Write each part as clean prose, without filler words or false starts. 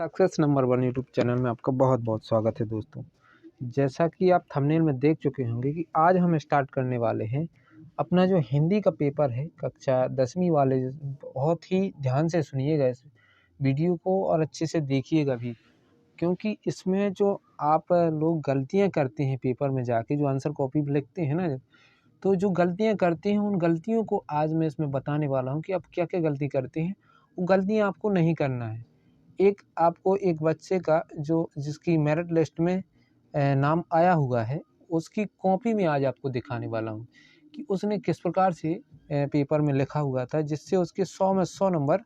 Success number one YouTube channel में आपका बहुत बहुत स्वागत है दोस्तों। जैसा कि आप थंबनेल में देख चुके होंगे कि आज हम स्टार्ट करने वाले हैं अपना जो हिंदी का पेपर है कक्षा 10वीं वाले। बहुत ही ध्यान से सुनिएगा इस वीडियो को और अच्छे से देखिएगा भी, क्योंकि इसमें जो आप लोग गलतियां करते हैं पेपर में जाके जो आंसर कॉपी लिखते हैं ना, तो जो गलतियां करते हैं उन गलतियों को आज मैं इसमें बताने वाला हूँ कि आप क्या क्या गलती करते हैं। वो गलतियाँ आपको नहीं करना है। आपको एक बच्चे का जो जिसकी मेरिट लिस्ट में नाम आया हुआ है, उसकी कॉपी में आज आपको दिखाने वाला हूँ कि उसने किस प्रकार से पेपर में लिखा हुआ था, जिससे उसके 100 में 100 नंबर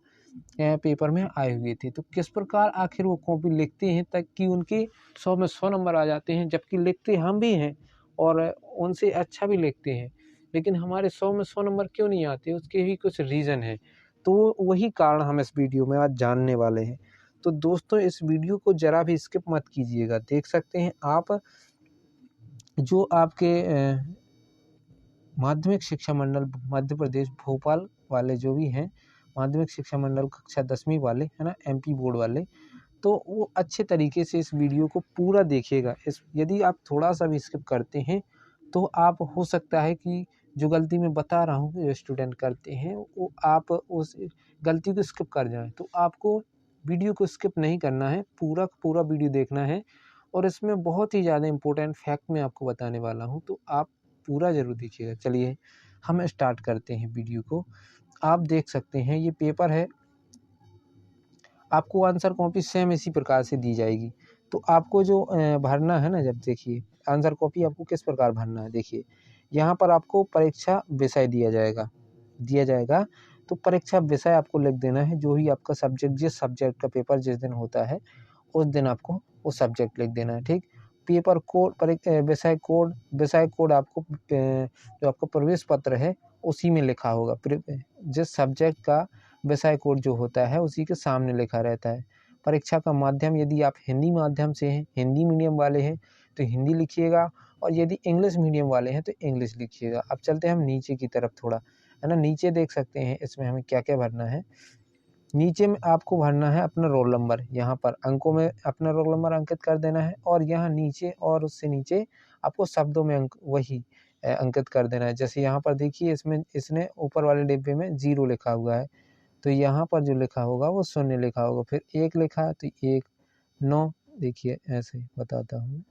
पेपर में आए हुए थे। तो किस प्रकार आखिर वो कॉपी लिखते हैं ताकि उनके 100 में 100 नंबर आ जाते हैं, जबकि लिखते हम भी हैं और उनसे अच्छा भी लिखते हैं, लेकिन हमारे 100 में 100 नंबर क्यों नहीं आते, उसके भी कुछ रीज़न है। तो वही कारण हम इस वीडियो में आज जानने वाले हैं। तो दोस्तों इस वीडियो को ज़रा भी स्किप मत कीजिएगा। देख सकते हैं आप जो आपके माध्यमिक शिक्षा मंडल मध्य प्रदेश भोपाल वाले जो भी हैं, माध्यमिक शिक्षा मंडल कक्षा 10वीं वाले है ना, एमपी बोर्ड वाले, तो वो अच्छे तरीके से इस वीडियो को पूरा देखिएगा। यदि आप थोड़ा सा भी स्किप करते हैं तो आप हो सकता है कि जो गलती मैं बता रहा हूँ जो स्टूडेंट करते हैं वो आप उस गलती को स्किप कर जाएं। तो आपको वीडियो को स्किप नहीं करना है, पूरा पूरा वीडियो देखना है। और इसमें बहुत ही ज़्यादा इम्पोर्टेंट फैक्ट मैं आपको बताने वाला हूँ, तो आप पूरा ज़रूर देखिएगा। चलिए हम स्टार्ट करते हैं वीडियो को। आप देख सकते हैं ये पेपर है, आपको आंसर कॉपी सेम इसी प्रकार से दी जाएगी। तो आपको जो भरना है ना, जब देखिए आंसर कॉपी आपको किस प्रकार भरना है, देखिए यहाँ पर आपको परीक्षा विषय दिया जाएगा। तो परीक्षा विषय आपको लिख देना है, जो ही आपका सब्जेक्ट, जिस सब्जेक्ट का पेपर जिस दिन होता है उस दिन आपको वो सब्जेक्ट लिख देना है, ठीक। पेपर कोड, विषय कोड आपको जो आपका प्रवेश पत्र है उसी में लिखा होगा। जिस सब्जेक्ट का विषय कोड जो होता है उसी के सामने लिखा रहता है। परीक्षा का माध्यम, यदि आप हिंदी माध्यम से हैं, हिंदी मीडियम वाले हैं तो हिंदी लिखिएगा, और यदि इंग्लिश मीडियम वाले हैं तो इंग्लिश लिखिएगा। अब चलते हैं हम नीचे की तरफ थोड़ा, है ना। नीचे देख सकते हैं इसमें हमें क्या क्या भरना है। नीचे में आपको भरना है अपना रोल नंबर, यहाँ पर अंकों में अपना रोल नंबर अंकित कर देना है, और यहाँ नीचे और उससे नीचे आपको शब्दों में वही अंकित कर देना है। जैसे यहाँ पर देखिए इसमें इसने ऊपर वाले डिब्बे में 0 लिखा हुआ है, तो यहाँ पर जो लिखा होगा वो 0 लिखा होगा। फिर 1 लिखा है तो 1, 9, देखिए ऐसे बताता हूँ।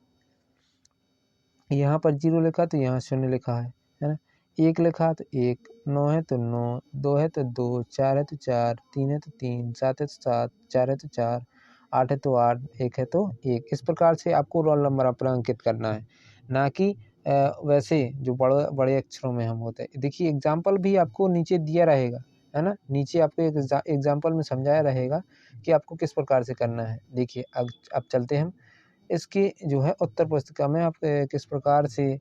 यहाँ पर 0 लिखा तो यहाँ 0 लिखा है ना। 1 लिखा तो 1, 9 है तो 9, 2 है तो 2, 4 है तो 4, 3 है तो 3, 7 है तो 7, 4 है तो 4, 8 है तो 8, 1 है तो 1। इस प्रकार से आपको रोल नंबर अपना अंकित करना है, ना कि वैसे जो बड़े बड़े अक्षरों में हम होते हैं। देखिए एग्जाम्पल भी आपको नीचे दिया रहेगा, है ना। नीचे आपको एक एग्जाम्पल में समझाया रहेगा कि आपको किस प्रकार से करना है। देखिए अब चलते हैं हम इसकी जो है उत्तर पुस्तिका में आप किस प्रकार से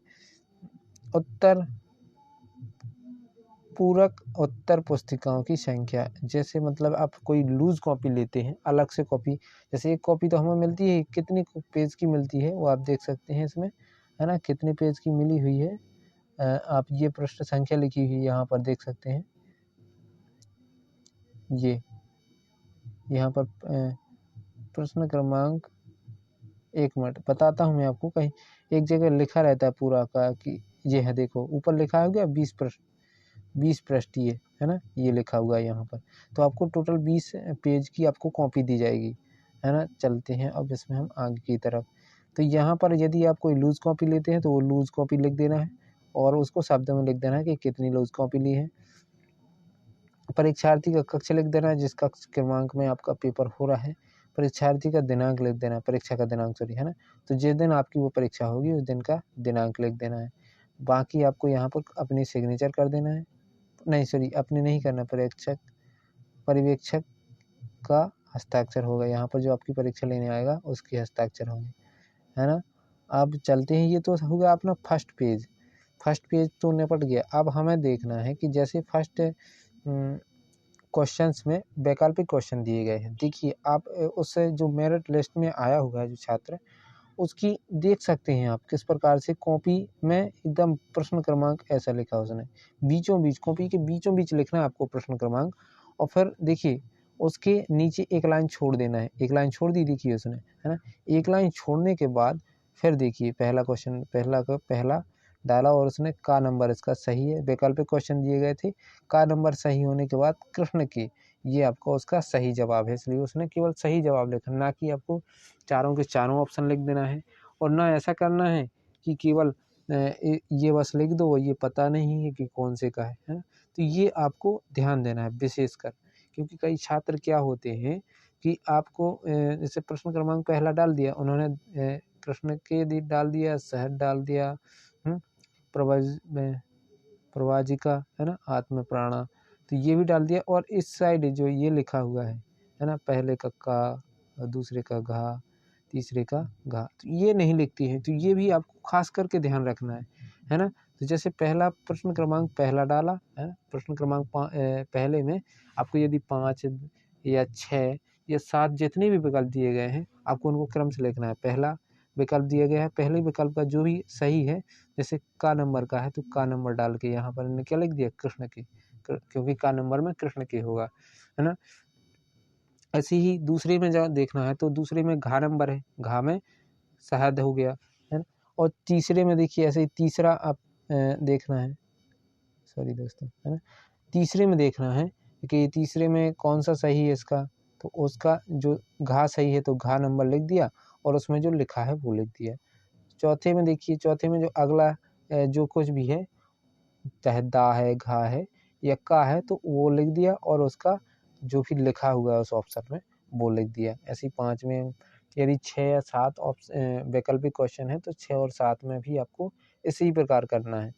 पूरक उत्तर पुस्तिकाओं की संख्या, जैसे मतलब आप कोई लूज कॉपी लेते हैं, अलग से कॉपी, जैसे एक कॉपी तो हमें मिलती है, कितने पेज की मिलती है वो आप देख सकते हैं इसमें, है ना, कितने पेज की मिली हुई है। आप ये पृष्ठ संख्या लिखी हुई यहाँ पर देख सकते हैं। ये यहाँ पर प्रश्न क्रमांक, 1 मिनट बताता हूँ मैं आपको, कहीं एक जगह लिखा रहता है पूरा का कि ये है, देखो ऊपर लिखा हो गया 20 पृष्ठीय, है ना, ये लिखा हुआ है यहाँ पर। तो आपको टोटल 20 पेज की आपको कॉपी दी जाएगी, है ना। चलते हैं अब इसमें हम आगे की तरफ। तो यहाँ पर यदि आप कोई लूज कॉपी लेते हैं तो वो लूज कॉपी लिख देना है, और उसको शब्दों में लिख देना है कि कितनी लूज कॉपी ली है। परीक्षार्थी का कक्ष लिख देना है, जिस कक्ष क्रमांक में आपका पेपर हो रहा है। परीक्षार्थी का दिनांक लिख देना है, परीक्षा का दिनांक सॉरी, है ना। तो जिस दिन आपकी वो परीक्षा होगी उस दिन का दिनांक लिख देना है। बाकी आपको यहाँ पर अपनी सिग्नेचर कर देना है, नहीं सॉरी अपने नहीं करना, पर्यवेक्षक का हस्ताक्षर होगा, यहाँ पर जो आपकी परीक्षा लेने आएगा उसके हस्ताक्षर होंगे, है ना। अब चलते हैं, ये तो हो गया अपना फर्स्ट पेज तो निपट गया। अब हमें देखना है कि जैसे फर्स्ट क्वेश्चंस में वैकल्पिक क्वेश्चन दिए गए हैं। देखिए आप उससे जो मेरिट लिस्ट में आया हुआ है जो छात्र, उसकी देख सकते हैं आप किस प्रकार से कॉपी में एकदम प्रश्न क्रमांक ऐसा लिखा उसने, बीचों बीच कॉपी के बीचों बीच लिखना है आपको प्रश्न क्रमांक। और फिर देखिए उसके नीचे एक लाइन छोड़ देना है। एक लाइन छोड़ दी देखिए उसने, है ना। एक लाइन छोड़ने के बाद फिर देखिए पहला क्वेश्चन पहला का पहला डाला और उसने का नंबर इसका सही है। वैकल्पिक क्वेश्चन दिए गए थे, का नंबर सही होने के बाद कृष्ण के, ये आपको उसका सही जवाब है, इसलिए उसने केवल सही जवाब लिखा, ना कि आपको चारों के चारों ऑप्शन लिख देना है। और ना ऐसा करना है कि केवल ये बस लिख दो, वो ये पता नहीं है कि कौन से का है ना। तो ये आपको ध्यान देना है विशेषकर, क्योंकि कई छात्र क्या होते हैं कि आपको जैसे प्रश्न क्रमांक पहला डाल दिया उन्होंने, कृष्ण के डाल दिया, शहर डाल दिया, प्रवाजिका है ना, आत्म प्राणा, तो ये भी डाल दिया। और इस साइड जो ये लिखा हुआ है ना, पहले का, दूसरे का घा, तीसरे का घा, तो ये नहीं लिखती हैं, तो ये भी आपको खास करके ध्यान रखना है ना। तो जैसे पहला प्रश्न क्रमांक पहला डाला है, प्रश्न क्रमांक पहले में आपको यदि 5 या 6 या 7 जितने भी विकल्प दिए गए हैं, आपको उनको क्रम से लिखना है। पहला विकल्प दिया गया है, पहले विकल्प का जो भी सही है, जैसे का नंबर का है तो का नंबर डाल के यहाँ पर इन्होंने क्या लिख दिया, कृष्ण के, क्योंकि का नंबर में कृष्ण के होगा, है ना। ऐसे ही दूसरे में जब देखना है तो दूसरे में घा नंबर है, घा में शहद हो गया, है ना। और तीसरे में देखिए ऐसे ही तीसरा आप देखना है, सॉरी दोस्तों, है ना। तीसरे में देखना है कि तीसरे में कौन सा सही है इसका, तो उसका जो घा सही है तो घा नंबर लिख दिया और उसमें जो लिखा है वो लिख दिया। चौथे में देखिए, चौथे में जो अगला जो कुछ भी है, चाहे दा है, घा है या का है, तो वो लिख दिया और उसका जो भी लिखा हुआ है उस ऑप्शन में वो लिख दिया। ऐसे ही 5 में यदि 6 या 7 वैकल्पिक क्वेश्चन है तो 6 और 7 में भी आपको इसी प्रकार करना है।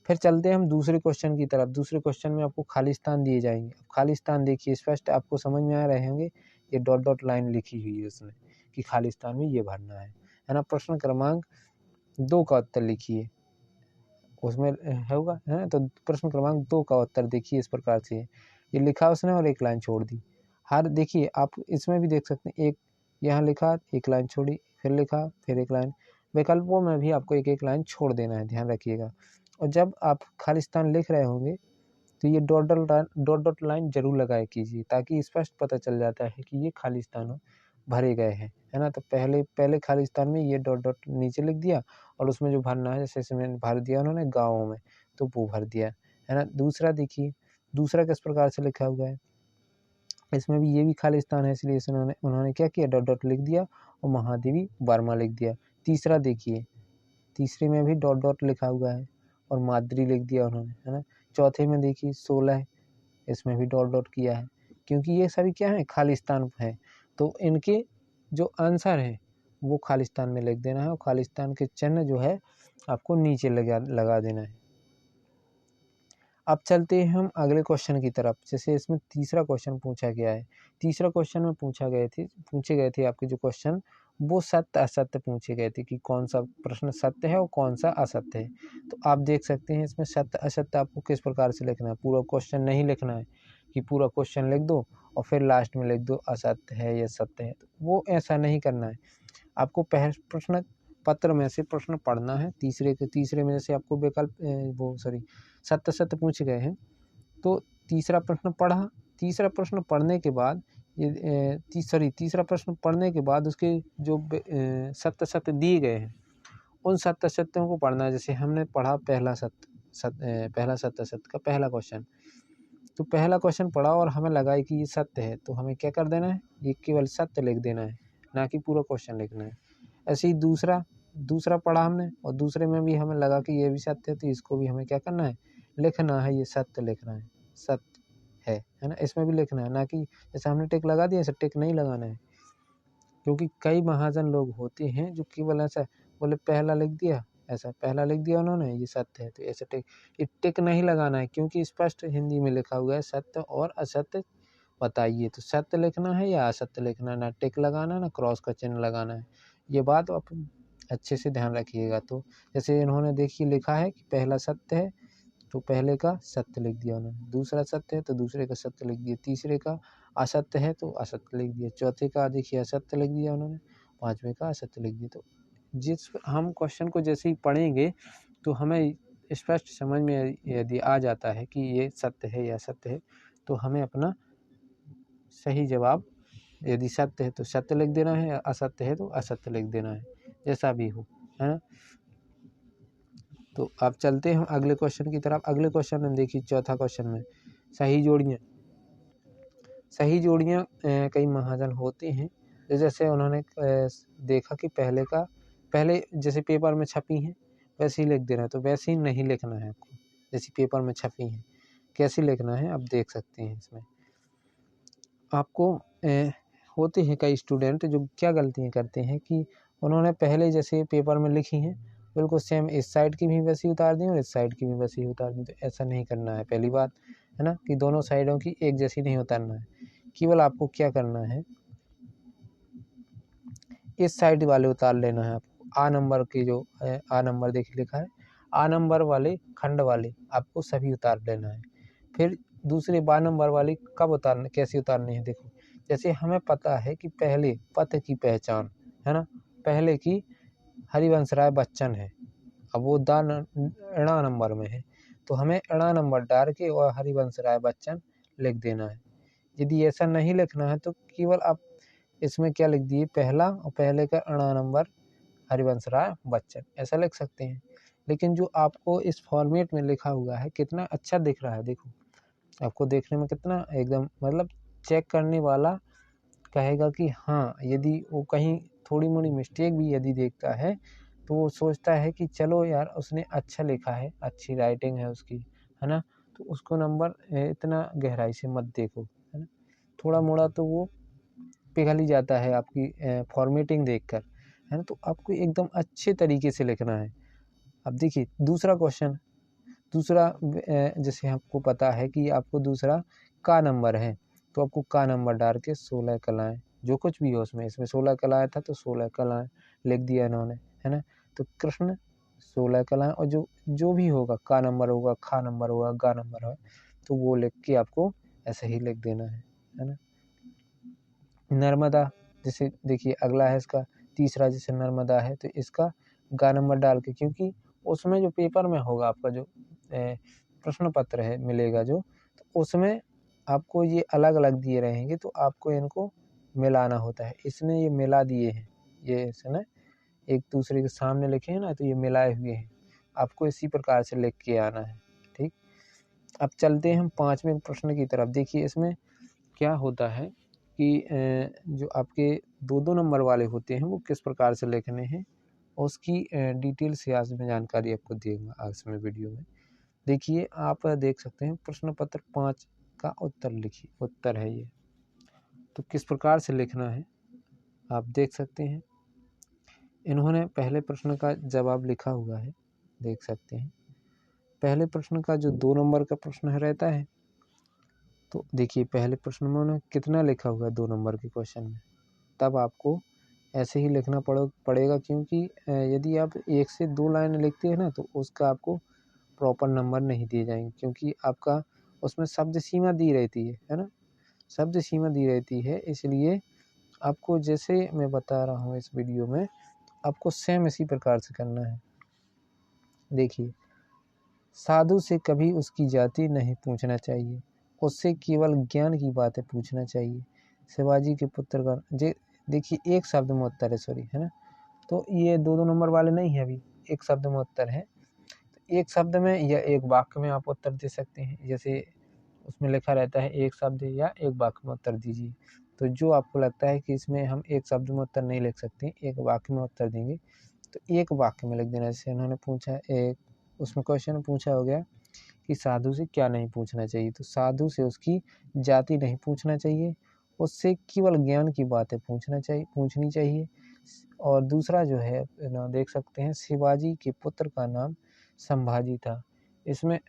फिर चलते हैं हम दूसरे क्वेश्चन की तरफ। दूसरे क्वेश्चन में आपको खालिस्तान दिए जाएंगे। खालिस्तान देखिए स्पष्ट आपको समझ में आ रहे होंगे, ये डॉट डॉट लाइन लिखी हुई है उसमें कि खालिस्तान में ये भरना है ना। प्रश्न क्रमांक 2 का उत्तर लिखिए, उसमें होगा, है तो प्रश्न क्रमांक 2 का उत्तर देखिए इस प्रकार से है। ये लिखा उसने और एक लाइन छोड़ दी। हर देखिए आप इसमें भी देख सकते हैं, एक यहाँ लिखा, एक लाइन छोड़ी, फिर लिखा, फिर एक लाइन। विकल्पों में भी आपको एक एक लाइन छोड़ देना है, ध्यान रखिएगा। और जब आप खालिस्तान लिख रहे होंगे तो ये डॉट डॉट लाइन जरूर लगाए कीजिए, ताकि स्पष्ट पता चल जाता है कि ये खालिस्तान भरे गए हैं, है ना। तो पहले खालिस्तान में ये डॉट डॉट नीचे लिख दिया और उसमें जो भरना है, जैसे इसमें भर दिया उन्होंने गाँवों में, तो वो भर दिया, है ना। दूसरा देखिए, दूसरा किस प्रकार से लिखा हुआ है, इसमें भी ये भी खालिस्तान है, इसलिए उन्होंने क्या किया, डॉट डॉट लिख दिया और महादेवी वर्मा लिख दिया। तीसरा देखिए, तीसरे में भी डॉट डॉट लिखा हुआ है और माद्री लिख दिया उन्होंने, है ना। चौथे में देखिए 16, इसमें भी डॉट डॉट किया है, क्योंकि ये सभी क्या है, खालिस्तान है। तो इनके जो आंसर है वो खालिस्तान में लिख देना है और खालिस्तान के चिन्ह जो है आपको नीचे लगा देना है। अब चलते हैं हम अगले क्वेश्चन की तरफ। जैसे इसमें तीसरा क्वेश्चन पूछा गया है, तीसरा क्वेश्चन में पूछे गए थे आपके जो क्वेश्चन, वो सत्य असत्य पूछे गए थे कि कौन सा प्रश्न सत्य है और कौन सा असत्य है। तो आप देख सकते हैं इसमें सत्य असत्य आपको किस प्रकार से लिखना है। पूरा क्वेश्चन नहीं लिखना है कि पूरा क्वेश्चन लिख दो और फिर लास्ट में लिख दो असत्य है या सत्य है, तो वो ऐसा नहीं करना है। आपको प्रश्न पत्र में से प्रश्न पढ़ना है। तीसरे में जैसे आपको विकल्प सत्य सत्य पूछे गए हैं, तो तीसरा प्रश्न पढ़ा। तीसरा प्रश्न पढ़ने के बाद तीसरा प्रश्न पढ़ने के बाद उसके जो सत्य सत्य दिए गए हैं, उन सत्य सत्यों को पढ़ना है। जैसे हमने पढ़ा पहला सत्य सत्य का पहला क्वेश्चन, तो पहला क्वेश्चन पढ़ा और हमें लगा कि ये सत्य है, तो हमें क्या कर देना है, ये केवल सत्य लिख देना है, ना कि पूरा क्वेश्चन लिखना है। ऐसे ही दूसरा पढ़ा हमने और दूसरे में भी हमें लगा कि ये भी सत्य है, तो इसको भी हमें क्या करना है, लिखना है, ये सत्य लिखना है, सत्य है ना। इसमें भी लिखना है, ना कि जैसे हमने टिक लगा दिया ऐसे टिक नहीं लगाना है, क्योंकि कई महाजन लोग होते हैं जो केवल ऐसा बोले पहला लिख दिया, ऐसा पहला लिख दिया उन्होंने, ये सत्य है, तो ऐसे टिक नहीं लगाना है, क्योंकि स्पष्ट हिंदी में लिखा हुआ है सत्य और असत्य बताइए। तो सत्य लिखना है या असत्य लिखना है, ना टिक लगाना ना क्रॉस का चिन्ह लगाना है। ये बात आप अच्छे से ध्यान रखिएगा। तो जैसे इन्होंने देखिए लिखा है कि पहला सत्य है तो पहले का सत्य लिख दिया उन्होंने, दूसरा सत्य है तो दूसरे का सत्य लिख दिया, तीसरे का असत्य है तो असत्य लिख दिया, चौथे का देखिए असत्य लिख दिया उन्होंने, पांचवे का असत्य लिख दिया। तो जिस हम क्वेश्चन को जैसे ही पढ़ेंगे तो हमें स्पष्ट समझ में यदि आ जाता है कि ये सत्य है या असत्य है, तो हमें अपना सही जवाब यदि सत्य है तो सत्य लिख देना है, असत्य है तो असत्य लिख देना है, जैसा भी हो, है ना। तो आप चलते हैं अगले क्वेश्चन की तरफ। अगले क्वेश्चन में देखिए चौथा क्वेश्चन में सही जोड़ियाँ। सही जोड़ियाँ कई महाजन होते हैं, जैसे उन्होंने देखा कि पहले जैसे पेपर में छपी हैं वैसे ही लिख देना है, तो वैसे ही नहीं लिखना है आपको, जैसे पेपर में छपी हैं कैसे लिखना है आप देख सकते हैं। इसमें आपको होते हैं कई स्टूडेंट जो क्या गलतियाँ करते हैं कि उन्होंने पहले जैसे पेपर में लिखी हैं बिल्कुल सेम इस साइड की भी वैसी उतार दी और इस साइड की भी वैसी उतार दी, तो ऐसा नहीं करना है। पहली बात है ना कि दोनों साइडों की एक जैसी नहीं उतारना है, केवल आपको क्या करना है इस साइड वाले उतार लेना है। आपको आ नंबर के जो आ नंबर देखिए लिखा है, आ नंबर वाले खंड वाले आपको सभी उतार लेना है। फिर दूसरे बा नंबर वाली कब उतारना, कैसे उतारनी है देखो, जैसे हमें पता है कि पहले पथ की पहचान है ना, पहले की हरिवंश राय बच्चन है, अब वो ऋणा नंबर में है तो हमें ऋणा नंबर डाल के और हरिवंश राय बच्चन लिख देना है। यदि ऐसा नहीं लिखना है तो केवल आप इसमें क्या लिख दिए पहला और पहले का ऋणा नंबर हरिवंश राय बच्चन ऐसा लिख सकते हैं। लेकिन जो आपको इस फॉर्मेट में लिखा हुआ है कितना अच्छा दिख रहा है, देखो आपको देखने में कितना एकदम मतलब चेक करने वाला कहेगा कि हाँ, यदि वो कहीं थोड़ी मोड़ी मिस्टेक भी यदि देखता है तो वो सोचता है कि चलो यार उसने अच्छा लिखा है, अच्छी राइटिंग है उसकी, है ना, तो उसको नंबर इतना गहराई से मत देखो, है ना। थोड़ा मोड़ा तो वो पिघल ही जाता है आपकी फॉर्मेटिंग देखकर, है ना। तो आपको एकदम अच्छे तरीके से लिखना है। अब देखिए दूसरा क्वेश्चन, दूसरा जैसे आपको पता है कि आपको दूसरा का नंबर है तो आपको का नंबर डाल के 16 कलाएँ जो कुछ भी हो उसमें, इसमें 16 कलाएँ था तो 16 कलाएँ लिख दिया इन्होंने, है ना। तो कृष्ण 16 कलाएँ और जो जो भी होगा का नंबर होगा, खा नंबर होगा, गा नंबर होगा तो वो लिख के आपको ऐसे ही लिख देना है ना। नर्मदा जैसे देखिए अगला है इसका तीसरा, जैसे नर्मदा है तो इसका गा नंबर डाल के, क्योंकि उसमें जो पेपर में होगा आपका जो प्रश्न पत्र है मिलेगा जो, तो उसमें आपको ये अलग अलग दिए रहेंगे तो आपको इनको मिलाना होता है। इसने ये मिला दिए हैं, ये इसने एक दूसरे के सामने लिखे हैं ना तो ये मिलाए हुए हैं, आपको इसी प्रकार से लिख के आना है। ठीक, अब चलते हैं हम 5वें प्रश्न की तरफ। देखिए इसमें क्या होता है कि जो आपके 2-2 नंबर वाले होते हैं वो किस प्रकार से लिखने हैं उसकी डिटेल से आज मैं जानकारी आपको दूंगा आज में वीडियो में। देखिए आप देख सकते हैं प्रश्न पत्र 5 का उत्तर लिखिए, उत्तर है ये, तो किस प्रकार से लिखना है आप देख सकते हैं। इन्होंने पहले प्रश्न का जवाब लिखा हुआ है, देख सकते हैं। पहले प्रश्न का जो 2 नंबर का प्रश्न रहता है तो देखिए पहले प्रश्न में उन्होंने कितना लिखा हुआ है 2 नंबर के क्वेश्चन में, तब आपको ऐसे ही लिखना पड़ेगा, क्योंकि यदि आप 1 से 2 लाइन लिखते हैं ना तो उसका आपको प्रॉपर नंबर नहीं दिए जाएंगे, क्योंकि आपका उसमें शब्द सीमा दी रहती है ना, शब्द सीमा दी रहती है। इसलिए आपको जैसे मैं बता रहा हूँ इस वीडियो में आपको सेम इसी प्रकार से करना है। देखिए साधु से कभी उसकी जाति नहीं पूछना चाहिए, उससे केवल ज्ञान की बातें पूछना चाहिए। शिवाजी के पुत्र का देखिए एक शब्द में उत्तर है, सॉरी, है ना। तो ये 2-2 नंबर वाले नहीं है, अभी एक शब्द में उत्तर है। तो एक शब्द में या एक वाक्य में आप उत्तर दे सकते हैं, जैसे उसमें लिखा रहता है एक शब्द या एक वाक्य में उत्तर दीजिए। तो जो आपको लगता है कि इसमें हम एक शब्द में उत्तर नहीं लिख सकते, एक वाक्य में उत्तर देंगे, तो एक वाक्य में लिख देना। जैसे उन्होंने पूछा एक उसमें क्वेश्चन पूछा हो गया कि साधु से क्या नहीं पूछना चाहिए, तो साधु से उसकी जाति नहीं पूछना चाहिए, उससे केवल ज्ञान की बातें पूछनी चाहिए। और दूसरा जो है ना देख सकते हैं शिवाजी के पुत्र का नाम संभाजी था। इसमें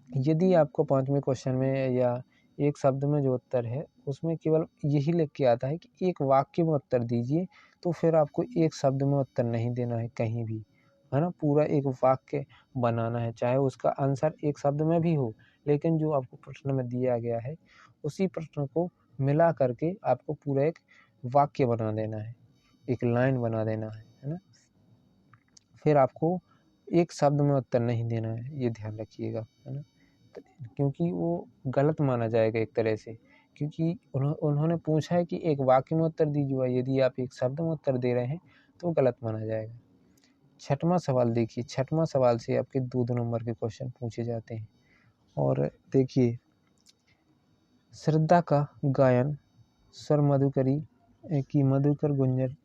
यदि आपको 5वें क्वेश्चन में या एक शब्द में जो उत्तर है उसमें केवल यही लिख के आता है कि एक वाक्य में उत्तर दीजिए, तो फिर आपको एक शब्द में उत्तर नहीं देना है कहीं भी, है ना। पूरा एक वाक्य बनाना है, चाहे उसका आंसर एक शब्द में भी हो, लेकिन जो आपको प्रश्न में दिया गया है उसी प्रश्न को मिला करके आपको पूरा एक वाक्य बना देना है, एक लाइन बना देना है ना। फिर आपको एक शब्द में उत्तर नहीं देना है, ये ध्यान रखिएगा, है ना। क्योंकि वो गलत माना जाएगा एक तरह से, क्योंकि उन्होंने पूछा है कि एक वाक्य में उत्तर दीजिए, यदि आप एक शब्द में उत्तर दे रहे हैं तो गलत माना जाएगा। छठवां सवाल देखिए, छठवां सवाल से आपके 2 नंबर के क्वेश्चन पूछे जाते हैं। और देखिए, श्रद्धा का गायन स्वर मधुकरी की मधुकर गुंजार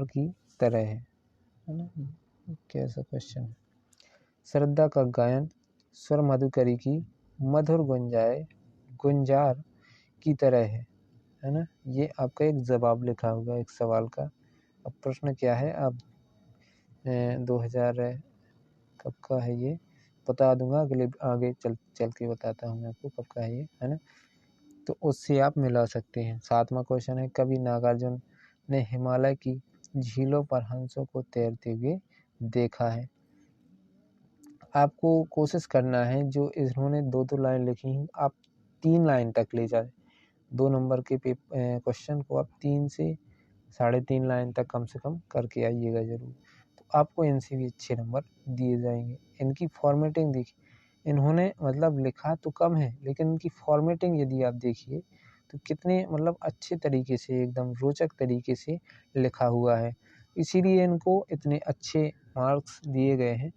की तरह है ना? कैसा क्वेश्चन है? श्रद्धा का गायन स्वर मधुकरी की मधुर गुंजार की तरह है ना? ये आपका एक जवाब लिखा होगा एक सवाल का। अब प्रश्न क्या है, आप 2000 कब का है ये बता दूंगा, आगे चल के बताता हूँ मैं आपको कब का है ये, है ना? तो उससे आप मिला सकते हैं। 7वां क्वेश्चन है, कवि नागार्जुन ने हिमालय की झीलों पर हंसों को तैरते हुए देखा है। आपको कोशिश करना है, जो इन्होंने 2 लाइन लिखी हैं आप 3 लाइन तक ले जाए। 2 नंबर के क्वेश्चन को आप 3 से 3.5 लाइन तक कम से कम करके आइएगा ज़रूर, तो आपको इनसे भी अच्छे नंबर दिए जाएंगे। इनकी फॉर्मेटिंग देखिए, इन्होंने मतलब लिखा तो कम है, लेकिन इनकी फॉर्मेटिंग यदि आप देखिए तो कितने मतलब अच्छे तरीके से, एकदम रोचक तरीके से लिखा हुआ है, इसीलिए इनको इतने अच्छे मार्क्स दिए गए हैं।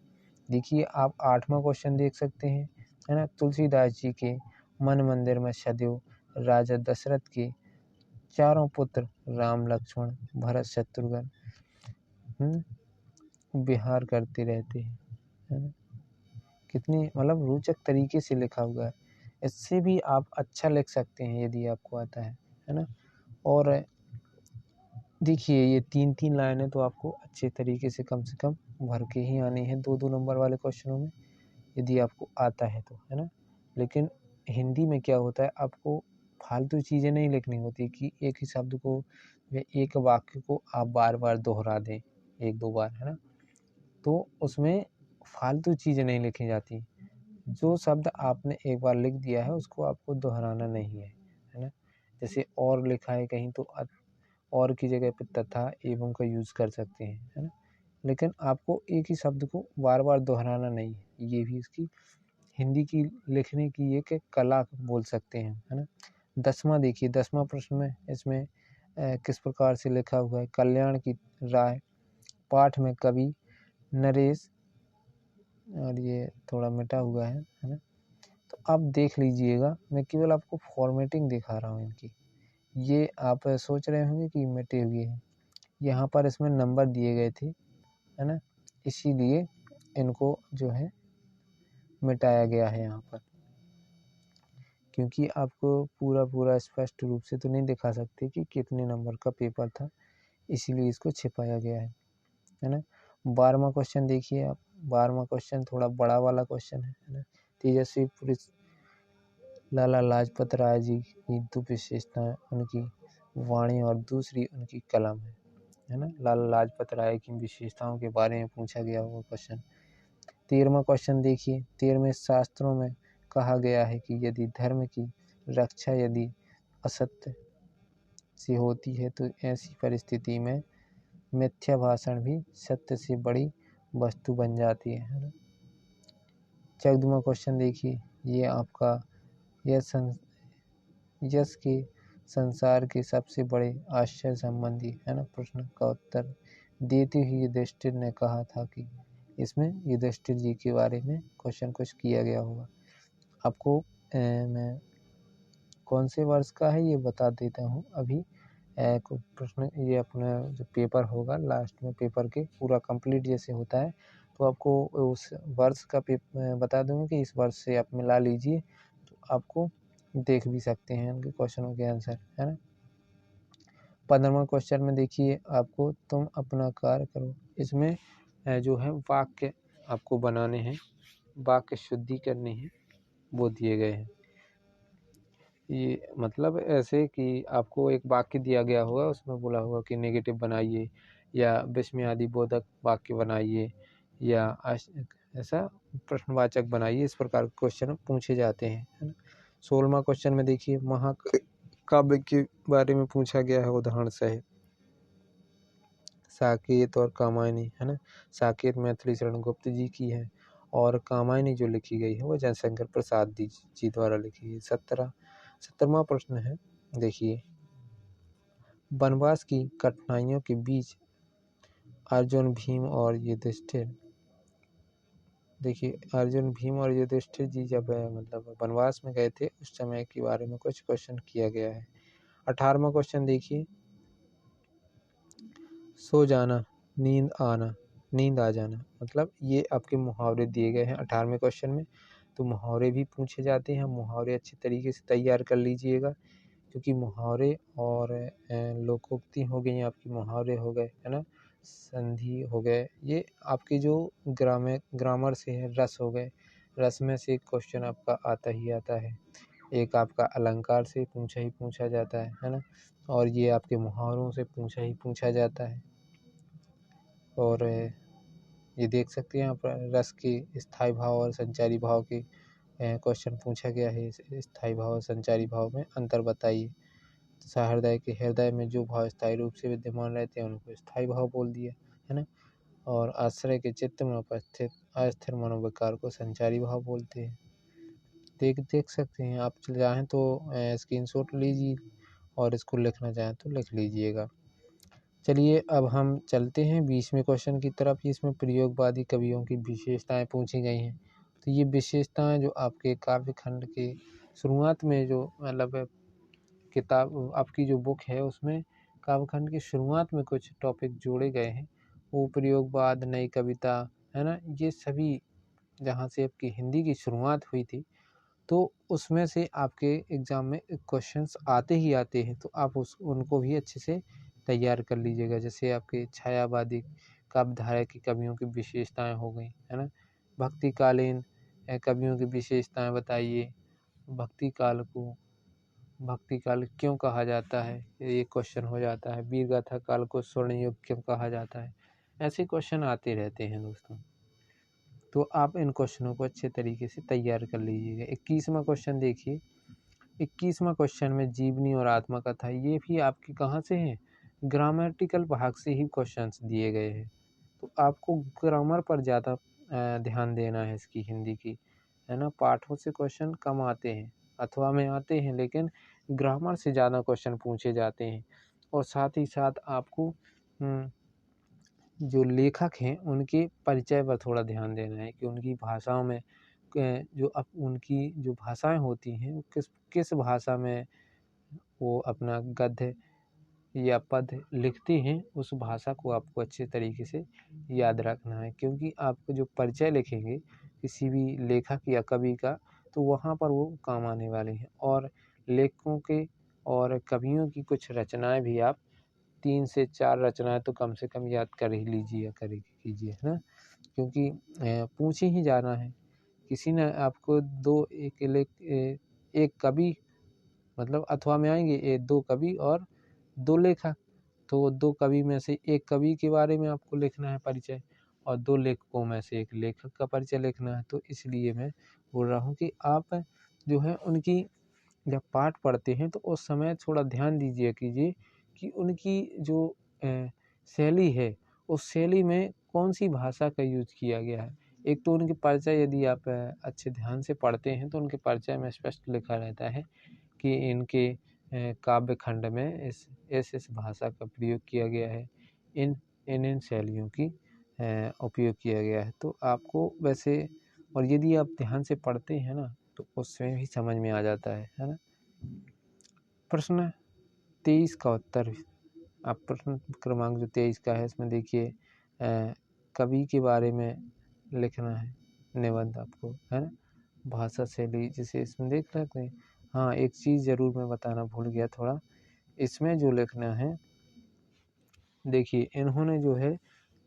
देखिए, आप 8वां क्वेश्चन देख सकते हैं, है ना? तुलसीदास जी के मन मंदिर में सदैव राजा दशरथ के 4 पुत्र राम लक्ष्मण भरत शत्रुघ्न विहार करते रहते हैं, है ना? कितनी मतलब रोचक तरीके से लिखा हुआ है। इससे भी आप अच्छा लिख सकते हैं यदि आपको आता है ना? और देखिए, ये 3-3 लाइनें तो आपको अच्छे तरीके से कम भर के ही आनी है 2-2 नंबर वाले क्वेश्चनों में, यदि आपको आता है तो, है ना? लेकिन हिंदी में क्या होता है, आपको फालतू चीज़ें नहीं लिखनी होती कि एक ही शब्द को या एक वाक्य को आप बार-बार दोहरा दें 1-2 बार, है ना? तो उसमें फालतू चीज़ें नहीं लिखी जाती। जो शब्द आपने एक बार लिख दिया है उसको आपको दोहराना नहीं है ना? जैसे और लिखा है कहीं तो और की जगह पे तथा एवं का यूज़ कर सकते हैं, है ना? लेकिन आपको एक ही शब्द को बार-बार दोहराना नहीं है। ये भी इसकी हिंदी की लिखने की एक कला बोल सकते हैं, है ना? 10वां देखिए, 10वां प्रश्न में इसमें किस प्रकार से लिखा हुआ है, कल्याण की राय पाठ में कवि नरेश, और ये थोड़ा मिटा हुआ है ना? तो आप देख लीजिएगा, मैं केवल आपको फॉर्मेटिंग दिखा रहा हूँ इनकी। ये आप सोच रहे होंगे कि मिटे हुए हैं, यहाँ पर इसमें नंबर दिए गए थे, है ना? इसीलिए इनको जो है मिटाया गया है यहाँ पर, क्योंकि आपको पूरा स्पष्ट रूप से तो नहीं दिखा सकते कि कितने नंबर का पेपर था, इसीलिए इसको छिपाया गया है ना? 12वां क्वेश्चन देखिए आप, 12वां क्वेश्चन थोड़ा बड़ा वाला क्वेश्चन है ना? तेजस्वी पुरुष लाला लाजपत राय जी की 2 विशेषताएं, उनकी वाणी और दूसरी उनकी कलम है ना? लाला लाजपत राय की विशेषताओं के बारे में पूछा गया हुआ क्वेश्चन। 13वां क्वेश्चन देखिए, 13वें शास्त्रों में कहा गया है कि यदि धर्म की रक्षा यदि असत्य से होती है तो ऐसी परिस्थिति में मिथ्या भाषण भी सत्य से बड़ी वस्तु बन जाती है ना? 14वां क्वेश्चन देखिए, ये आपका यश के संसार के सबसे बड़े आश्चर्य संबंधी है ना प्रश्न का उत्तर देते हुए युधिष्ठिर ने कहा था कि इसमें युधिष्ठिर जी के बारे में क्वेश्चन कुछ किया गया होगा। आपको मैं कौन से वर्ष का है ये बता देता हूँ अभी। प्रश्न ये अपना जो पेपर होगा लास्ट में, पेपर के पूरा कंप्लीट जैसे होता है तो आपको उस वर्ष का बता दूंगा कि इस वर्ष से आप मिला लीजिए, तो आपको देख भी सकते हैं उनके क्वेश्चनों के आंसर, है ना? 15वां क्वेश्चन में देखिए, आपको तुम अपना कार्य करो, इसमें जो है वाक्य आपको बनाने हैं, वाक्य शुद्धि करनी है, वो दिए गए हैं। ये मतलब ऐसे कि आपको एक वाक्य दिया गया होगा, उसमें बोला होगा कि नेगेटिव बनाइए या विस्मयादि बोधक वाक्य बनाइए या ऐसा प्रश्नवाचक बनाइए, इस प्रकार के क्वेश्चन पूछे जाते हैं, है ना? 16वां क्वेश्चन में देखिए, महाकाव्य के बारे में पूछा गया है, उदाहरण सहित साकेत और कामायनी, है ना? साकेत मैथिली शरण गुप्त जी की है और कामायनी जो लिखी गई है वो जयशंकर प्रसाद जी द्वारा लिखी है। 17वां प्रश्न है, देखिए, वनवास की कठिनाइयों के बीच अर्जुन, भीम और युधिष्ठिर, देखिए अर्जुन, भीम और युधिष्ठिर जी जब मतलब वनवास में गए थे उस समय के बारे में कुछ क्वेश्चन किया गया है। 18वां क्वेश्चन देखिए, सो जाना, नींद आना, नींद आ जाना, मतलब ये आपके मुहावरे दिए गए हैं 18वें क्वेश्चन में। तो मुहावरे भी पूछे जाते हैं, मुहावरे अच्छे तरीके से तैयार कर लीजिएगा, क्योंकि मुहावरे और लोकोक्ति हो गई, आपकी मुहावरे हो गए, है ना, संधि हो गए, ये आपके जो ग्रामर से है, रस हो गए, रस में से एक क्वेश्चन आपका आता ही आता है, एक आपका अलंकार से पूछा ही पूछा जाता है ना, और ये आपके मुहावरों से पूछा ही पूछा जाता है। और ये देख सकते हैं यहाँ पर रस के स्थायी भाव और संचारी भाव के क्वेश्चन पूछा गया है। स्थायी भाव और संचारी भाव में अंतर बताइए। सहृदय के हृदय में जो भाव स्थायी रूप से विद्यमान रहते हैं उनको स्थायी भाव बोल दिया, है ना, और आश्रय के चित्त में उपस्थित अस्थिर मनोविकार को संचारी भाव बोलते हैं। देख सकते हैं, आप चाहें तो स्क्रीनशॉट लीजिए और इसको लिखना चाहें तो लिख लीजिएगा। चलिए अब हम चलते हैं 20वें क्वेश्चन की तरफ। इसमें प्रयोगवादी कवियों की विशेषताएं पूछी गई हैं। तो ये विशेषताएं जो आपके काव्य खंड के शुरुआत में जो मतलब किताब आपकी जो बुक है उसमें काव्य खंड की शुरुआत में कुछ टॉपिक जोड़े गए हैं, वो प्रयोगवाद, नई कविता, है ना, ये सभी जहाँ से आपकी हिंदी की शुरुआत हुई थी तो उसमें से आपके एग्ज़ाम में क्वेश्चंस आते ही आते हैं, तो आप उनको भी अच्छे से तैयार कर लीजिएगा। जैसे आपके छायावादी काव्यधारा की कवियों की विशेषताएं हो गई, है ना, भक्तिकालीन कवियों की विशेषताएं बताइए, भक्ति काल को भक्ति काल क्यों कहा जाता है, ये क्वेश्चन हो जाता है। वीर गाथा काल को स्वर्ण युग क्यों कहा जाता है। ऐसे क्वेश्चन आते रहते हैं दोस्तों, तो आप इन क्वेश्चनों को अच्छे तरीके से तैयार कर लीजिएगा। 21वां क्वेश्चन देखिए, 21वां क्वेश्चन में जीवनी और आत्मकथा, ये भी आपके कहाँ से हैं, ग्रामेटिकल भाग से ही क्वेश्चंस दिए गए हैं। तो आपको ग्रामर पर ज़्यादा ध्यान देना है इसकी, हिंदी की, है ना। पाठों से क्वेश्चन कम आते हैं, अथवा में आते हैं, लेकिन ग्रामर से ज़्यादा क्वेश्चन पूछे जाते हैं। और साथ ही साथ आपको जो लेखक हैं उनके परिचय पर थोड़ा ध्यान देना है कि उनकी भाषाओं में उनकी जो भाषाएं होती हैं वो किस किस भाषा में वो अपना गद्य या पद लिखते हैं, उस भाषा को आपको अच्छे तरीके से याद रखना है। क्योंकि आप जो परिचय लिखेंगे किसी भी लेखक या कवि का, तो वहाँ पर वो काम आने वाले हैं। और लेखकों के और कवियों की कुछ रचनाएं भी आप 3 से 4 रचनाएं तो कम से कम याद कर ही लीजिए, कीजिए, है ना, क्योंकि पूछ ही जाना है। किसी ने आपको एक कवि मतलब अथवा में आएंगे 2 कवि और 2 लेखक, तो 2 कवि में से एक कवि के बारे में आपको लिखना है परिचय, और 2 लेखकों में से एक लेखक का परिचय लिखना है। तो इसलिए मैं बोल रहा हूँ कि आप जो है उनकी जब पाठ पढ़ते हैं तो उस समय थोड़ा ध्यान दीजिए कीजिए कि उनकी जो शैली है, उस शैली में कौन सी भाषा का यूज किया गया है। एक तो उनके परिचय यदि आप अच्छे ध्यान से पढ़ते हैं तो उनके परिचय में स्पष्ट लिखा रहता है कि इनके काव्य खंड में इस भाषा का प्रयोग किया गया है, इन शैलियों की उपयोग किया गया है। तो आपको वैसे, और यदि आप ध्यान से पढ़ते हैं ना तो उसमें भी समझ में आ जाता है ना। प्रश्न 23 का उत्तर, आप प्रश्न क्रमांक जो 23 का है इसमें देखिए कवि के बारे में लिखना है निबंध आपको, है ना, भाषा शैली जिसे इसमें देख रहे हैं। हाँ, एक चीज़ ज़रूर मैं बताना भूल गया थोड़ा, इसमें जो लिखना है देखिए, इन्होंने जो है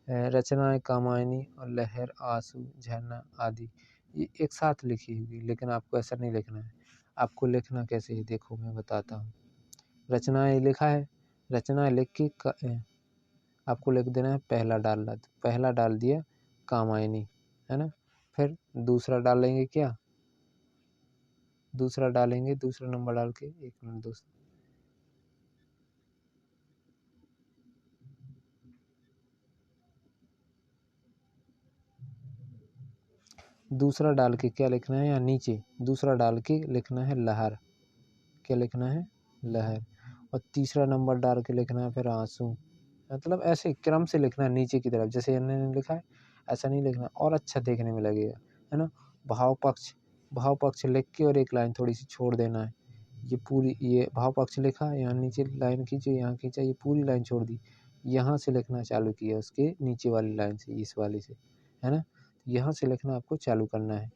रचनाएं कामायनी और लहर, आंसू, झरना आदि ये एक साथ लिखी हुई, लेकिन आपको ऐसा नहीं लिखना है। आपको लिखना कैसे है देखो मैं बताता हूँ। रचनाएं लिखा है, रचनाएं लिख के आपको लिख देना है पहला डाल दिया कामायनी, है ना, फिर दूसरा डालेंगे क्या, दूसरा डालेंगे, दूसरा नंबर डाल के एक मिनट दोस्तों, दूसरा डाल के क्या लिखना है, या नीचे दूसरा डाल के लिखना है लहर, क्या लिखना है, लहर, और तीसरा नंबर डाल के लिखना है फिर आंसू। मतलब ऐसे क्रम से लिखना है नीचे की तरफ, जैसे इन्होंने लिखा है ऐसा नहीं लिखना, और अच्छा देखने में लगेगा, है ना। भाव पक्ष लिख के और एक लाइन थोड़ी सी छोड़ देना है। ये भाव पक्ष लिखा, यहाँ नीचे लाइन खींचो, यहाँ खींचा, ये पूरी लाइन छोड़ दी, यहाँ से लिखना चालू किया उसके नीचे वाली लाइन से, इस वाली से, है ना। यहाँ से लिखना आपको चालू करना है।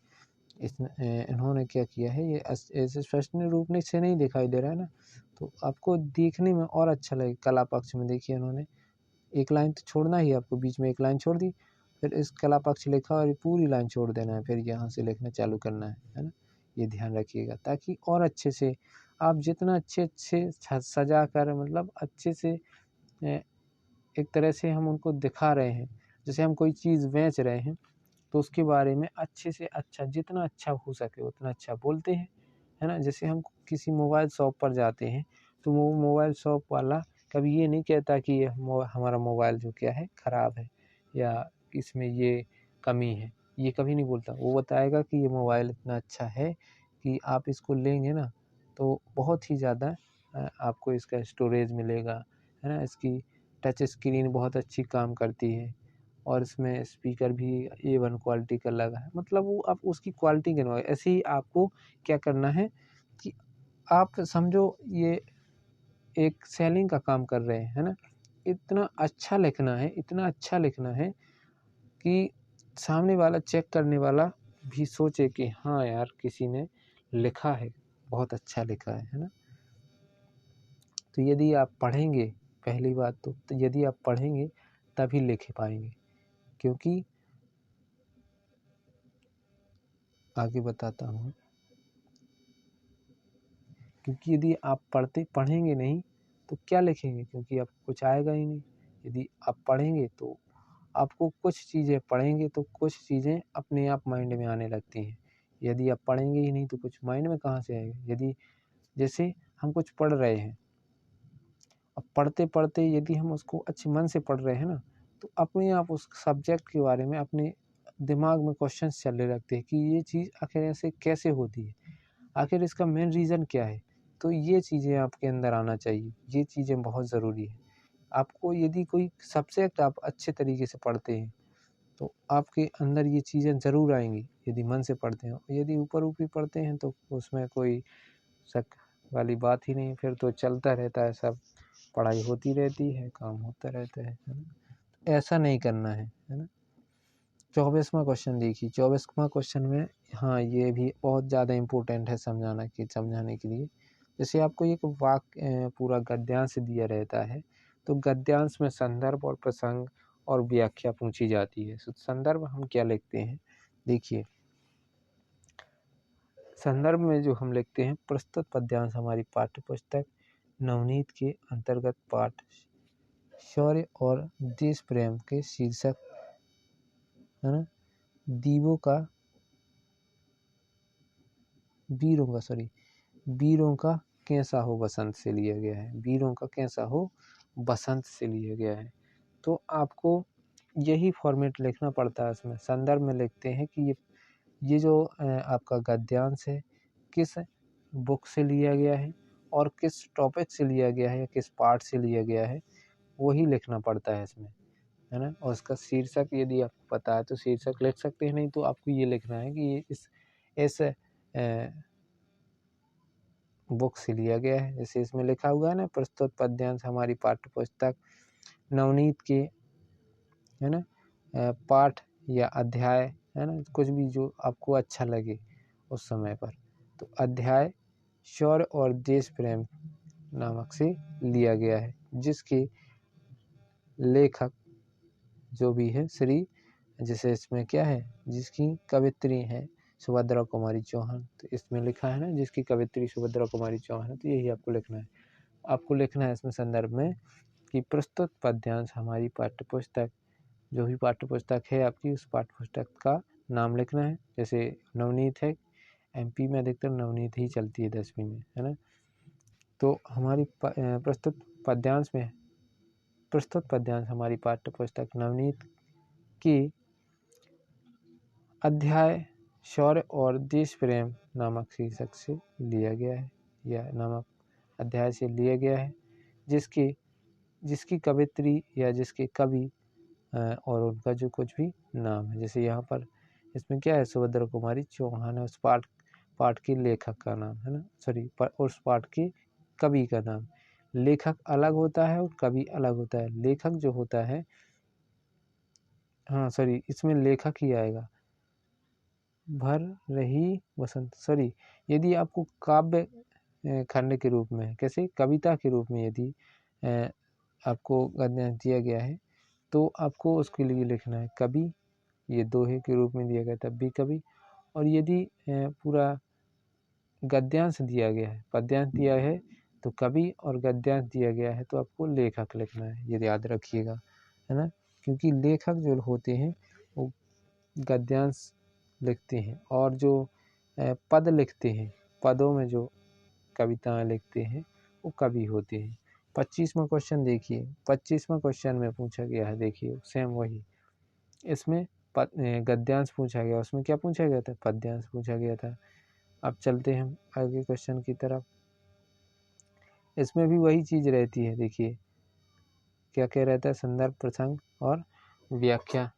इन्होंने क्या किया है, ये ऐसे स्पष्ट रूप से नहीं दिखाई दे रहा है ना, तो आपको देखने में और अच्छा लगे। कला पक्ष में देखिए इन्होंने एक लाइन तो छोड़ना ही, आपको बीच में एक लाइन छोड़ दी, फिर इस कला पक्ष लिखा और पूरी लाइन छोड़ देना है, फिर यहाँ से लिखना चालू करना है ना। ये ध्यान रखिएगा, ताकि और अच्छे से आप जितना अच्छे सजा कर, मतलब अच्छे से एक तरह से हम उनको दिखा रहे हैं, जैसे हम कोई चीज़ बेच रहे हैं तो उसके बारे में अच्छे से अच्छा, जितना अच्छा हो सके उतना अच्छा बोलते हैं, है ना। जैसे हम किसी मोबाइल शॉप पर जाते हैं तो वो मोबाइल शॉप वाला कभी ये नहीं कहता कि ये हमारा मोबाइल जो क्या है ख़राब है या इसमें ये कमी है, ये कभी नहीं बोलता। वो बताएगा कि ये मोबाइल इतना अच्छा है कि आप इसको लेंगे ना तो बहुत ही ज़्यादा आपको इसका स्टोरेज मिलेगा, है ना। इसकी टच स्क्रीन बहुत अच्छी काम करती है और इसमें स्पीकर भी A1 क्वालिटी का लगा है। मतलब वो आप उसकी क्वालिटी गिनवाए। ऐसे ही आपको क्या करना है कि आप समझो ये एक सेलिंग का काम कर रहे हैं, है ना। इतना अच्छा लिखना है, इतना अच्छा लिखना है कि सामने वाला चेक करने वाला भी सोचे कि हाँ यार किसी ने लिखा है, बहुत अच्छा लिखा है ना। तो यदि आप पढ़ेंगे, पहली बात तो यदि आप पढ़ेंगे तभी लिख पाएंगे, क्योंकि आगे बताता हूँ, क्योंकि यदि आप पढ़ेंगे नहीं तो क्या लिखेंगे, क्योंकि आपको कुछ आएगा ही नहीं। यदि आप पढ़ेंगे तो आपको कुछ चीज़ें पढ़ेंगे तो कुछ चीज़ें अपने आप माइंड में आने लगती हैं। यदि आप पढ़ेंगे ही नहीं तो कुछ माइंड में कहाँ से आएगा। यदि जैसे हम कुछ पढ़ रहे हैं, अब पढ़ते पढ़ते यदि हम उसको अच्छे मन से पढ़ रहे हैं ना तो अपने आप उस सब्जेक्ट के बारे में अपने दिमाग में क्वेश्चंस चलने लगते हैं कि ये चीज़ आखिर ऐसे कैसे होती है, आखिर इसका मेन रीज़न क्या है। तो ये चीज़ें आपके अंदर आना चाहिए, ये चीज़ें बहुत ज़रूरी है। आपको यदि कोई सब्जेक्ट आप अच्छे तरीके से पढ़ते हैं तो आपके अंदर ये चीज़ें ज़रूर आएंगी, यदि मन से पढ़ते हैं। यदि ऊपर ऊपरी पढ़ते हैं तो उसमें कोई शक वाली बात ही नहीं, फिर तो चलता रहता है सब, पढ़ाई होती रहती है, काम होता रहता है ना। ऐसा नहीं करना है ना। 24वां क्वेश्चन देखिए, 24वां क्वेश्चन में, हाँ ये भी बहुत ज़्यादा इम्पोर्टेंट है समझाने के लिए। जैसे आपको एक वाक्य पूरा गद्यांश दिया रहता है तो गद्यांश में संदर्भ और प्रसंग और व्याख्या पूछी जाती है। संदर्भ हम क्या लिखते हैं, देखिए संदर्भ में जो हम लिखते हैं, प्रस्तुत पद्यांश हमारी पाठ्य पुस्तक नवनीत के अंतर्गत पाठ शौर्य और देश प्रेम के शीर्षक, है ना, दीवों का वीरों का कैसा हो बसंत से लिया गया है। वीरों का कैसा हो बसंत से लिया गया है। तो आपको यही फॉर्मेट लिखना पड़ता है। इसमें संदर्भ में लिखते हैं कि ये जो आपका गद्यांश है किस बुक से लिया गया है और किस टॉपिक से लिया गया है या किस पार्ट से लिया गया है, वही लिखना पड़ता है इसमें, है ना। और उसका शीर्षक यदि आपको पता है तो शीर्षक लिख सकते हैं, नहीं तो आपको ये लिखना है कि ये इस बुक से लिया गया है। जैसे इसमें लिखा हुआ है ना, प्रस्तुत पद्यांश हमारी पाठ्य पुस्तक नवनीत के, है ना, पाठ या अध्याय, है ना, कुछ भी जो आपको अच्छा लगे उस समय पर। तो अध्याय शौर्य और देश प्रेम नामक से लिया गया है, जिसके लेखक जो भी है श्री, जैसे इसमें क्या है, जिसकी कवित्री है सुभद्रा कुमारी चौहान, तो इसमें लिखा है ना जिसकी कवित्री सुभद्रा कुमारी चौहान है, तो यही आपको लिखना है। आपको लिखना है इसमें संदर्भ में कि प्रस्तुत पद्यांश हमारी पाठ्य पुस्तक, जो भी पाठ्य पुस्तक है आपकी उस पाठ्य पुस्तक का नाम लिखना है। जैसे नवनीत है, MP में अधिकतर नवनीत ही चलती है 10वीं में, है ना। तो हमारी प्रस्तुत पद्यांश हमारी पाठ्य पुस्तक नवनीत की अध्याय शौर्य और देश प्रेम नामक शीर्षक से लिया गया है। या नामक अध्याय से लिया गया है, जिसकी कवित्री या जिसके कवि और उनका जो कुछ भी नाम है। जैसे यहाँ पर इसमें क्या है, सुभद्रा कुमारी चौहान है, उस पाठ के लेखक का नाम है ना, सॉरी उस पाठ के कवि का नाम। लेखक अलग होता है और कवि अलग होता है। लेखक जो होता है, हाँ सॉरी, इसमें लेखक ही आएगा। भर रही बसंत, सॉरी, यदि आपको काव्य खंड के रूप में, कैसे कविता के रूप में यदि आपको गद्यांश दिया गया है तो आपको उसके लिए लिखना है कवि, ये दोहे के रूप में दिया गया तब भी कवि। और यदि पूरा गद्यांश दिया गया है, पद्यांश दिया है तो कवि, और गद्यांश दिया गया है तो आपको लेखक लिखना है, ये याद रखिएगा, है ना। क्योंकि लेखक जो होते हैं वो गद्यांश लिखते हैं, और जो पद लिखते हैं, पदों में जो कविताएं लिखते हैं वो कवि होते हैं। 25वां क्वेश्चन देखिए, 25वां क्वेश्चन में पूछा गया है, देखिए सेम वही, इसमें गद्यांश पूछा गया, उसमें क्या पूछा गया था, पद्यांश पूछा गया था। अब चलते हैं हम आगे क्वेश्चन की तरफ। इसमें भी वही चीज़ रहती है, देखिए क्या क्या रहता है, संदर्भ प्रसंग और व्याख्या,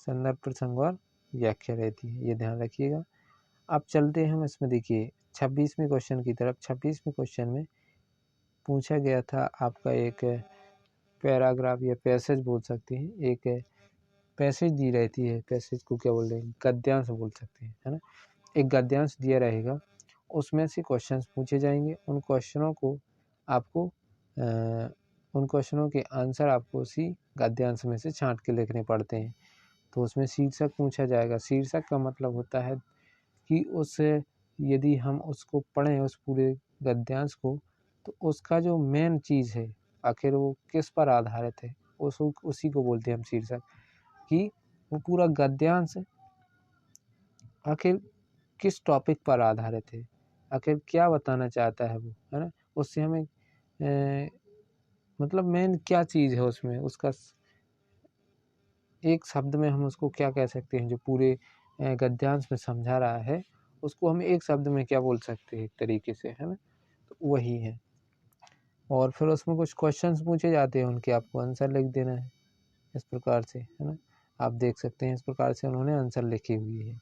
संदर्भ प्रसंग और व्याख्या रहती है, ये ध्यान रखिएगा। अब चलते हैं हम इसमें, देखिए 26वें क्वेश्चन की तरफ। 26वें क्वेश्चन में पूछा गया था आपका एक पैराग्राफ या पैसेज बोल सकते हैं, एक पैसेज दी रहती है, पैसेज को क्या बोल रहे हैं, गद्यांश बोल सकते हैं, है ना। एक गद्यांश दिया रहेगा, उसमें से क्वेश्चंस पूछे जाएंगे। उन क्वेश्चनों के आंसर आपको उसी गद्यांश में से छांट के लिखने पड़ते हैं। तो उसमें शीर्षक पूछा जाएगा। शीर्षक का मतलब होता है कि यदि हम उसको पढ़ें उस पूरे गद्यांश को, तो उसका जो मेन चीज़ है आखिर वो किस पर आधारित है, उसी को बोलते हैं हम शीर्षक। कि वो पूरा गद्यांश आखिर किस टॉपिक पर आधारित है, आखिर क्या बताना चाहता है वो, है ना। उससे हमें मतलब मेन क्या चीज़ है उसमें, उसका एक शब्द में हम उसको क्या कह सकते हैं, जो पूरे गद्यांश में समझा रहा है उसको हम एक शब्द में क्या बोल सकते हैं एक तरीके से, है ना। तो वही है। और फिर उसमें कुछ क्वेश्चंस पूछे जाते हैं, उनके आपको आंसर लिख देना है इस प्रकार से, है ना। आप देख सकते हैं इस प्रकार से उन्होंने आंसर लिखी हुई है,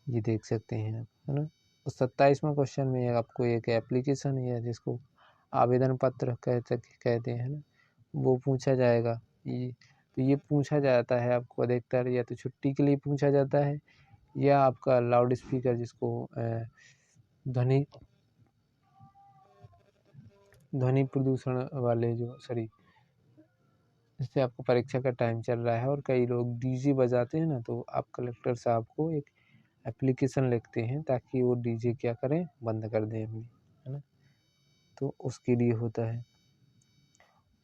ये देख सकते हैं आप, है ना। तो 27वां क्वेश्चन में आपको एक एप्लीकेशन है जिसको आवेदन पत्र कहते हैं ना, वो पूछा जाएगा। ये पूछा जाता है आपको अधिकतर या तो छुट्टी के लिए पूछा जाता है, या आपका लाउड स्पीकर जिसको ध्वनि प्रदूषण वाले जो सॉरी, जैसे आपको परीक्षा का टाइम चल रहा है और कई लोग डीजे बजाते हैं ना, तो आप कलेक्टर साहब को एक एप्लीकेशन लिखते हैं ताकि वो डीजे क्या करें, बंद कर दें अपनी, है ना। तो उसके लिए होता है।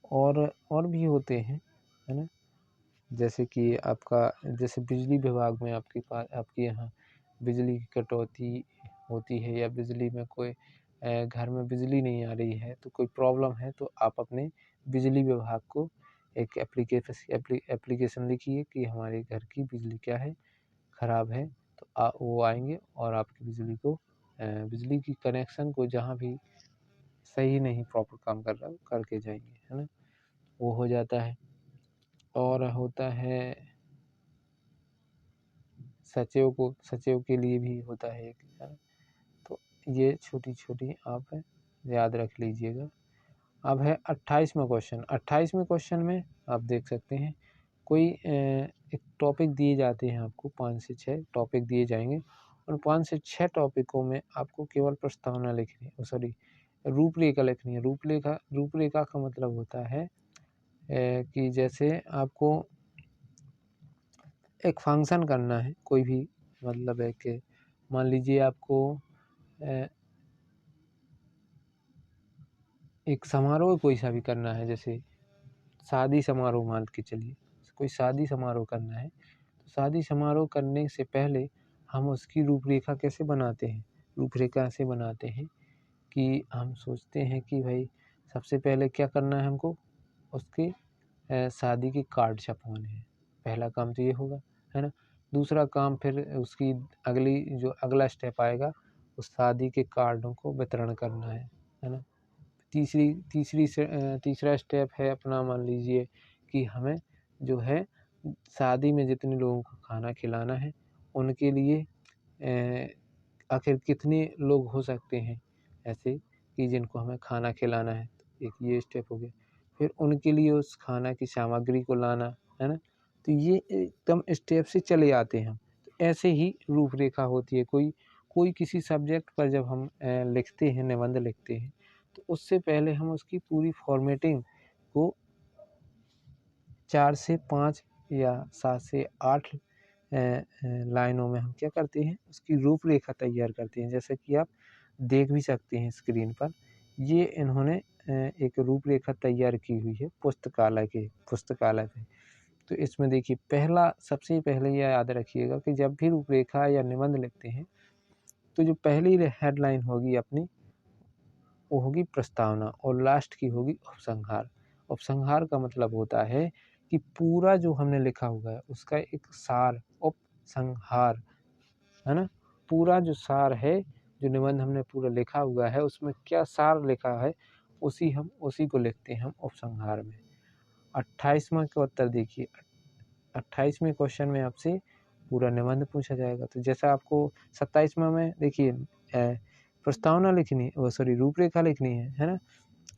और भी होते हैं, है ना। जैसे कि आपका, जैसे बिजली विभाग में आपके यहाँ बिजली की कटौती होती है, या बिजली में कोई घर में बिजली नहीं आ रही है तो कोई प्रॉब्लम है, तो आप अपने बिजली विभाग को एक एप्लीकेशन लिखिए कि हमारे घर की बिजली क्या है, ख़राब है। तो वो आएंगे और आपकी बिजली की कनेक्शन को जहाँ भी सही नहीं प्रॉपर काम कर रहा है करके जाएंगे, है ना। वो हो जाता है। और होता है सचिव के लिए भी होता है एक, है ना। तो ये छोटी छोटी आप याद रख लीजिएगा। अब है 28वां क्वेश्चन। 28वें क्वेश्चन में आप देख सकते हैं कोई एक टॉपिक दिए जाते हैं आपको, 5 से 6 टॉपिक दिए जाएंगे। उन 5 से 6 टॉपिकों में आपको केवल प्रस्तावना लिखनी है, सॉरी रूपरेखा लिखनी है। रूपरेखा का मतलब होता है कि जैसे आपको एक फंक्शन करना है कोई भी, मतलब है कि मान लीजिए आपको एक समारोह कोई सा भी करना है, जैसे शादी समारोह मान के चलिए, कोई शादी समारोह करना है, तो शादी समारोह करने से पहले हम उसकी रूपरेखा कैसे बनाते हैं, रूपरेखा ऐसे बनाते हैं कि हम सोचते हैं कि भाई सबसे पहले क्या करना है हमको, उसके शादी के कार्ड छपवाने हैं, पहला काम तो ये होगा, है ना। दूसरा काम फिर उसकी अगला स्टेप आएगा, उस शादी के कार्डों को वितरण करना है ना। तीसरा स्टेप है अपना, मान लीजिए कि हमें जो है शादी में जितने लोगों को खाना खिलाना है उनके लिए आखिर कितने लोग हो सकते हैं ऐसे कि जिनको हमें खाना खिलाना है, एक ये स्टेप हो गया। फिर उनके लिए उस खाना की सामग्री को लाना, है ना। तो ये एकदम स्टेप से चले आते हैं हम। तो ऐसे ही रूपरेखा होती है। कोई किसी सब्जेक्ट पर जब हम लिखते हैं, निबंध लिखते हैं, तो उससे पहले हम उसकी पूरी फॉर्मेटिंग को 4 से 5 या 7 से 8 लाइनों में हम क्या करते हैं, उसकी रूपरेखा तैयार करते हैं। जैसे कि आप देख भी सकते हैं स्क्रीन पर, ये इन्होंने एक रूपरेखा तैयार की हुई है पुस्तकालय पे। तो इसमें देखिए, सबसे पहले यह याद रखिएगा कि जब भी रूपरेखा या निबंध लिखते हैं तो जो पहली हेडलाइन होगी अपनी, वो होगी प्रस्तावना, और लास्ट की होगी उपसंहार। उपसंहार का मतलब होता है कि पूरा जो हमने लिखा हुआ है उसका एक सार, उपसंहार, है ना। पूरा जो सार है, जो निबंध हमने पूरा लिखा हुआ है उसमें क्या सार लिखा है, उसी को लिखते हैं हम उपसंहार में। 28वां का उत्तर देखिए, 28वें क्वेश्चन में आपसे पूरा निबंध पूछा जाएगा। तो जैसा आपको 27वां में देखिए प्रस्तावना लिखनी, रूपरेखा लिखनी है ना।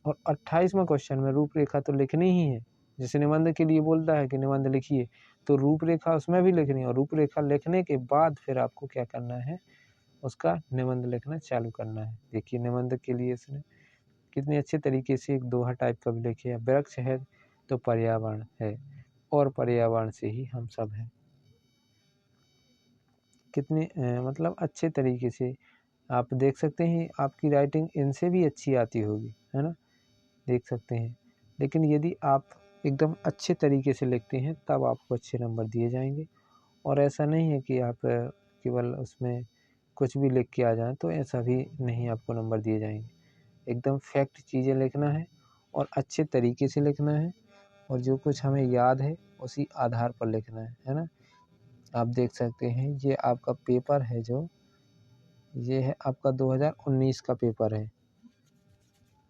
और 28वां क्वेश्चन में रूपरेखा तो लिखनी ही है। जैसे निबंध के लिए बोलता है कि निबंध लिखिए, तो रूपरेखा उसमें भी लिखनी है, और रूपरेखा लिखने के बाद फिर आपको क्या करना है, उसका निबंध लिखना चालू करना है। देखिए निबंध के लिए इसने कितने अच्छे तरीके से एक दोहा टाइप का भी लिखे है। वृक्ष है तो पर्यावरण है, और पर्यावरण से ही हम सब हैं। कितने मतलब अच्छे तरीके से आप देख सकते हैं, आपकी राइटिंग इनसे भी अच्छी आती होगी, है ना, देख सकते हैं। लेकिन यदि आप एकदम अच्छे तरीके से लिखते हैं तब आपको अच्छे नंबर दिए जाएंगे। और ऐसा नहीं है कि आप केवल उसमें कुछ भी लिख के आ जाएं, तो ऐसा भी नहीं आपको नंबर दिए जाएंगे। एकदम फैक्ट चीज़ें लिखना है और अच्छे तरीके से लिखना है, और जो कुछ हमें याद है उसी आधार पर लिखना है ना। आप देख सकते हैं ये आपका पेपर है, ये है आपका 2019 का पेपर है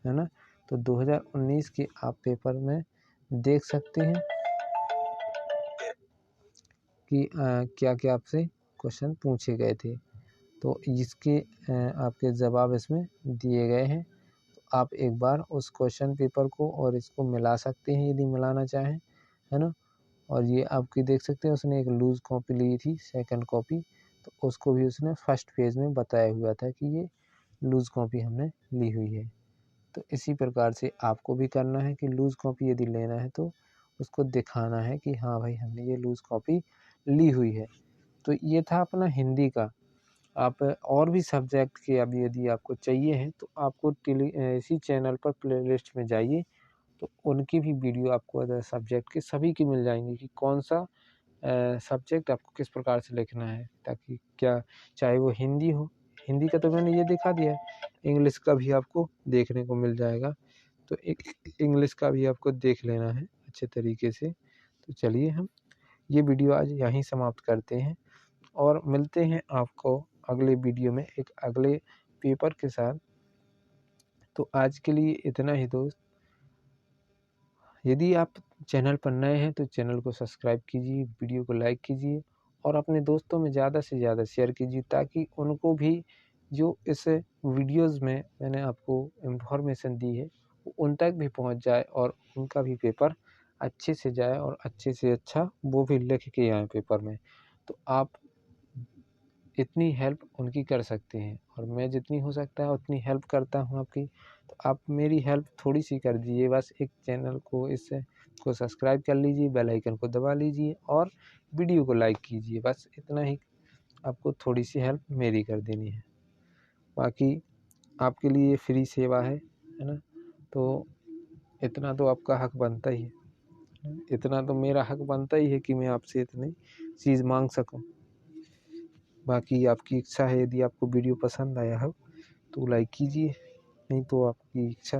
ना। तो 2019 के आप पेपर में देख सकते हैं कि क्या क्या आपसे क्वेश्चन पूछे गए थे। तो इसके आपके जवाब इसमें दिए गए हैं। तो आप एक बार उस क्वेश्चन पेपर को और इसको मिला सकते हैं यदि मिलाना चाहें, है ना। और ये आपकी देख सकते हैं उसने एक लूज़ कॉपी ली थी, सेकंड कॉपी, तो उसको भी उसने फर्स्ट पेज में बताया हुआ था कि ये लूज़ कॉपी हमने ली हुई है। तो इसी प्रकार से आपको भी करना है कि लूज़ कॉपी यदि लेना है तो उसको दिखाना है कि हाँ भाई हमने ये लूज़ कॉपी ली हुई है। तो ये था अपना हिंदी का। आप और भी सब्जेक्ट के अब यदि आपको चाहिए हैं तो आपको इसी चैनल पर प्लेलिस्ट में जाइए, तो उनकी भी वीडियो आपको अदर सब्जेक्ट के सभी की मिल जाएंगी कि कौन सा सब्जेक्ट आपको किस प्रकार से लिखना है, ताकि क्या, चाहे वो हिंदी हो, हिंदी का तो मैंने ये दिखा दिया है, इंग्लिश का भी आपको देखने को मिल जाएगा। तो एक इंग्लिश का भी आपको देख लेना है अच्छे तरीके से। तो चलिए हम ये वीडियो आज यहीं समाप्त करते हैं, और मिलते हैं आपको अगले वीडियो में एक अगले पेपर के साथ। तो आज के लिए इतना ही दोस्त। यदि आप चैनल पर नए हैं तो चैनल को सब्सक्राइब कीजिए, वीडियो को लाइक कीजिए, और अपने दोस्तों में ज़्यादा से ज़्यादा शेयर कीजिए, ताकि उनको भी जो इस वीडियोज़ में मैंने आपको इन्फॉर्मेशन दी है वो उन तक भी पहुंच जाए, और उनका भी पेपर अच्छे से जाए, और अच्छे से अच्छा वो भी लिख के आए पेपर में। तो आप इतनी हेल्प उनकी कर सकते हैं, और मैं जितनी हो सकता है उतनी हेल्प करता हूँ आपकी। तो आप मेरी हेल्प थोड़ी सी कर दीजिए, बस एक चैनल को सब्सक्राइब कर लीजिए, बेल आइकन को दबा लीजिए, और वीडियो को लाइक कीजिए। बस इतना ही आपको थोड़ी सी हेल्प मेरी कर देनी है। बाकी आपके लिए फ्री सेवा है ना। तो इतना तो आपका हक बनता ही है, इतना तो मेरा हक बनता ही है कि मैं आपसे इतनी चीज़ मांग सकूं। बाकी आपकी इच्छा है, यदि आपको वीडियो पसंद आया हो तो लाइक कीजिए, नहीं तो आपकी इच्छा।